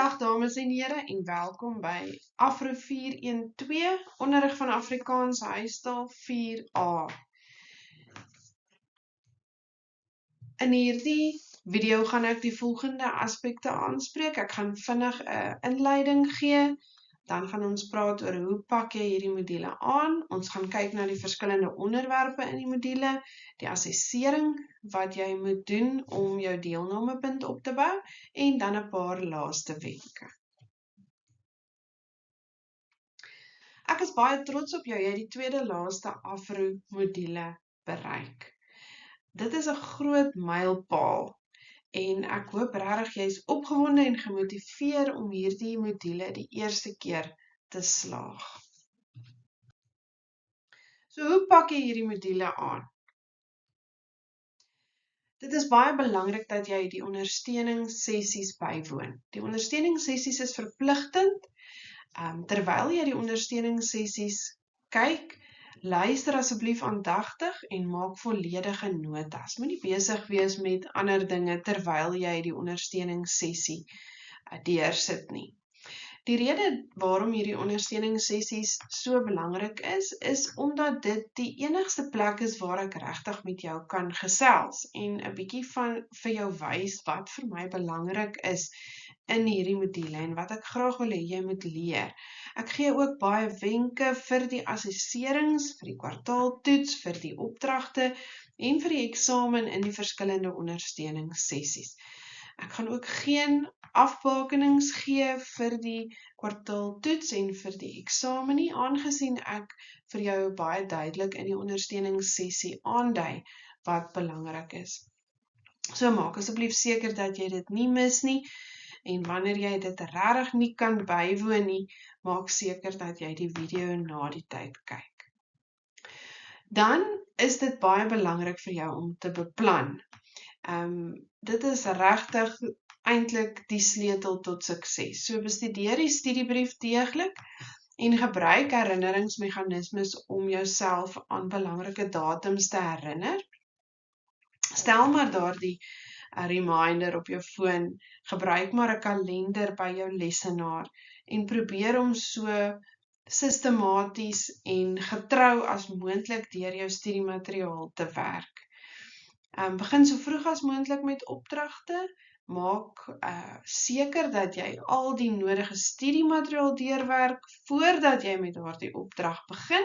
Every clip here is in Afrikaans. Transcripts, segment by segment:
Goeiedag dames en here en welkom by Afro 412, onderrig van Afrikaans huistaal 4A. In hierdie video gaan ek die volgende aspekte aanspreek. Ek gaan vinnig 'n inleiding gee, dan gaan ons praat oor hoe pak jy hierdie module aan. Ons gaan kyk na die verskillende onderwerpe in die module, die assessering wat jy moet doen om jou deelnamepunt op te bou en dan 'n paar laaste wenke. Ek is baie trots op jou, jy het die tweede laaste Afro module bereik. Dit is 'n groot mylpaal en ek hoop regtig jy is opgewonde en gemotiveer om hierdie module die eerste keer te slaag. So hoe pak jy hierdie module aan? Dit is baie belangrik dat jy die ondersteuningssessies bywoon. Die ondersteuningssessies is verpligtend. Terwyl jy die ondersteuningssessies kyk, luister asseblief aandagtig en maak volledige notas. Moenie besig wees met ander dinge terwyl jy die ondersteuningssessie deursit nie. Die rede waarom hierdie ondersteuningssessies so belangrik is omdat dit die enigste plek is waar ek regtig met jou kan gesels en 'n bietjie vir jou wys wat vir my belangrik is in hierdie module en wat ek graag wil hê jy moet leer. Ek gee ook baie wenke vir die assesserings, vir die kwartaaltoets, vir die opdragte en vir die eksamen in die verskillende ondersteuningssessies. Ek gaan ook geen afbakenings gee vir die kwartaaltoets en vir die eksamen nie, aangesien ek vir jou baie duidelik in die ondersteuningssessie aandui wat belangrik is. So maak asseblief seker dat jy dit nie mis nie, en wanneer jy dit regtig nie kan bywoon nie, maak seker dat jy die video na die tyd kyk. Dan is dit baie belangrik vir jou om te beplan. Dit is regtig eintlik die sleutel tot sukses. So bestudeer die studiebrief deeglik en gebruik herinneringsmeganismes om jouself aan belangrike datums te herinner. Stel maar daardie reminder op jou foon, gebruik maar 'n kalender by jou lesenaar en probeer om so sistematies en getrou as moontlik deur jou studiemateriaal te werk. Begin so vroeg as moontlik met opdragte, maak seker dat jy al die nodige studiemateriaal deurwerk voordat jy met daardie opdrag begin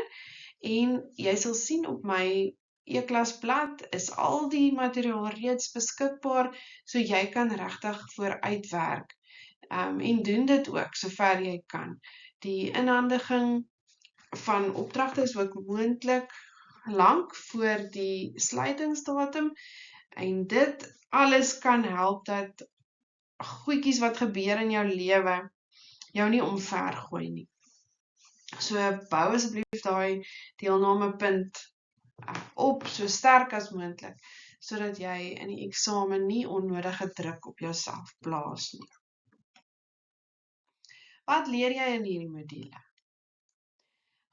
en jy sal sien op my e-klasblad is al die materiaal reeds beskikbaar, so jy kan regtig vooruitwerk en doen dit ook sover jy kan. Die inhandiging van opdragte is ook moontlik lank voor die sluitingsdatum en dit alles kan help dat goedjies wat gebeur in jou lewe jou nie omvergooi nie. So bou asseblief daai deelnamepunt op so sterk as moontlik, sodat jy in die eksamen nie onnodige druk op jouself plaas nie. Wat leer jy in hierdie module?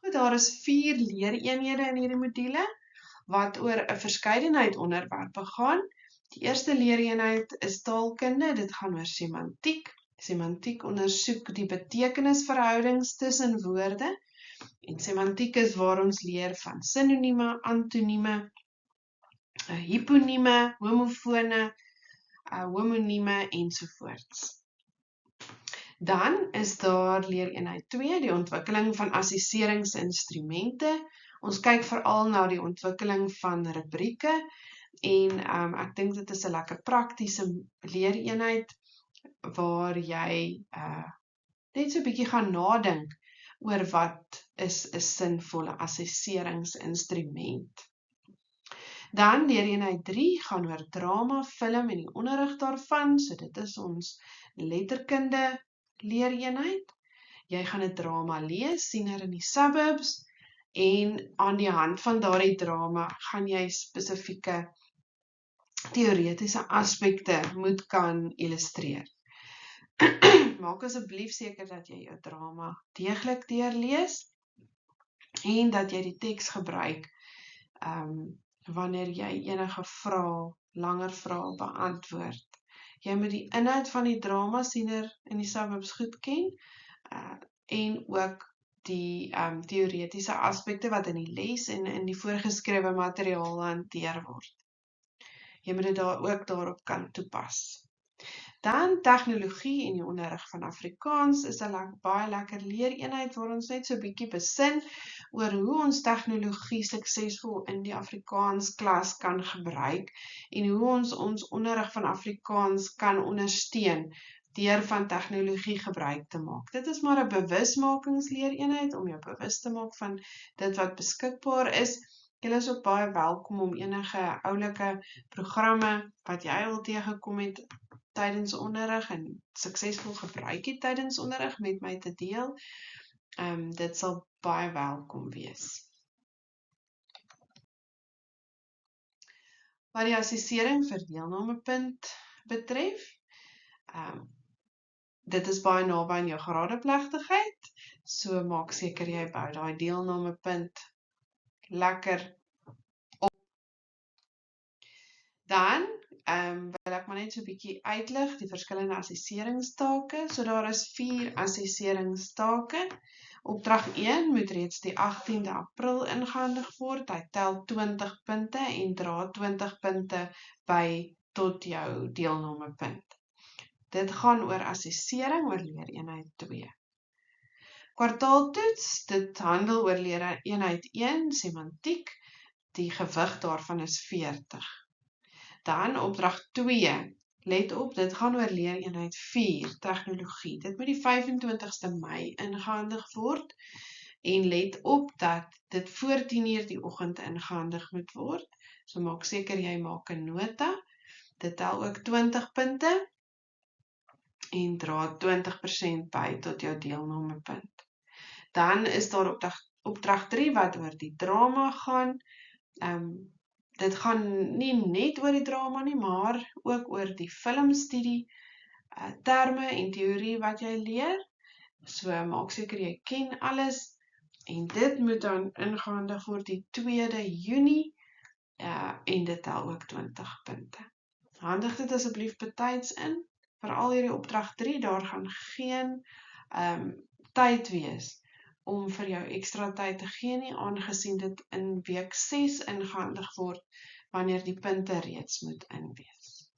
Goed, daar is 4 leereenhede in hierdie module, wat oor 'n verskeidenheid onderwerpe gaan. Die eerste leereenheid is taalkunde, dit gaan oor semantiek. Semantiek ondersoek die betekenisverhoudings tussen woorde. En semantiek is waar ons leer van sinonieme, antonieme, hiponieme, homofone, homonieme ensovoorts. Dan is daar leereenheid 2, die ontwikkeling van assesseringsinstrumente. Ons kyk veral na die ontwikkeling van rubrieke en ek dink dit is 'n lekker praktiese leereenheid waar jy net so 'n bietjie gaan nadink oor wat is 'n sinvolle assesseringsinstrument. Dan leereenheid 3 gaan oor drama, film en die onderrig daarvan, so dit is ons letterkunde leereenheid. Jy gaan 'n drama lees, Siener in die Suburbs, en aan die hand van daardie drama gaan jy spesifieke teoretiese aspekte moet kan illustreer. Maak asseblief seker dat jy jou drama deeglik deurlees en dat jy die teks gebruik wanneer jy enige vrae, langer vrae beantwoord. Jy moet die inhoud van die drama siener in die suburbs goed ken en ook die teoretiese aspekte wat in die les en in die voorgeskrewe materiaal hanteer word. Jy moet dit ook daarop kan toepas. Dan tegnologie en die onderrig van Afrikaans is 'n baie lekker leereenheid waar ons net so 'n bietjie besin oor hoe ons tegnologie suksesvol in die Afrikaans klas kan gebruik en hoe ons onderrig van Afrikaans kan ondersteun deur van tegnologie gebruik te maak. Dit is maar 'n bewusmakingsleereenheid om jou bewus te maak van dit wat beskikbaar is. Julle is ook baie welkom om enige oulike programme wat jy al teëgekom het tydens onderrig en suksesvol gebruik het tydens onderrig met my te deel. Dit sal baie welkom wees. Wat die assessering vir deelnamepunt betref, dit is baie naby aan jou gradeplegtigheid, so maak seker jy bou daai deelnamepunt lekker op. Dan wil ek maar net so 'n bietjie uitlig die verskillende assesseringstake. So daar is 4 assesseringstake. Opdrag 1 moet reeds die 18de April ingehandig word. Hy tel 20 punte en dra 20 punte by tot jou deelnamepunt. Dit gaan oor assessering oor leereenheid 2. Kwartaaltoets, dit handel oor leereenheid 1, semantiek. Die gewig daarvan is 40. Dan opdrag 2, let op, dit gaan oor leereenheid 4, tegnologie. Dit moet die 25ste Mei ingehandig word. En let op dat dit voor 10:00 die oggend ingehandig moet word. So maak seker jy maak 'n nota. Dit tel ook 20 punte en dra 20% by tot jou deelnamepunt. Dan is daar opdrag 3 wat oor die drama gaan. Dit gaan nie net oor die drama nie, maar ook oor die filmstudie, terme en teorie wat jy leer. So maak seker jy ken alles en dit moet dan ingehandig word die 2de Junie en dit tel ook 20 punte. Handig dit asseblief betyds in, veral hierdie opdrag 3, daar gaan geen tyd wees om vir jou ekstra tyd te gee nie, aangesien dit in week 6 ingehandig word, wanneer die punte reeds moet inwees.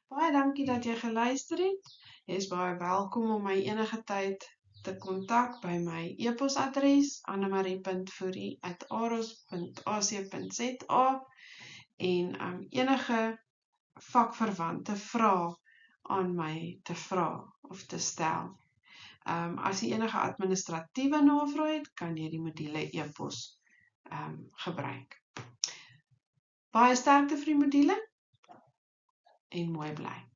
Baie dankie dat jy geluister het. Jy is baie welkom om my enige tyd te kontak by my e-posadres annemarie.fourie@aros.ac.za en enige vakverwante vrae aan my te vra of te stel. As jy enige administratiewe navrae het, kan jy die module e-pos gebruik. Baie sterkte vir die module en mooi bly.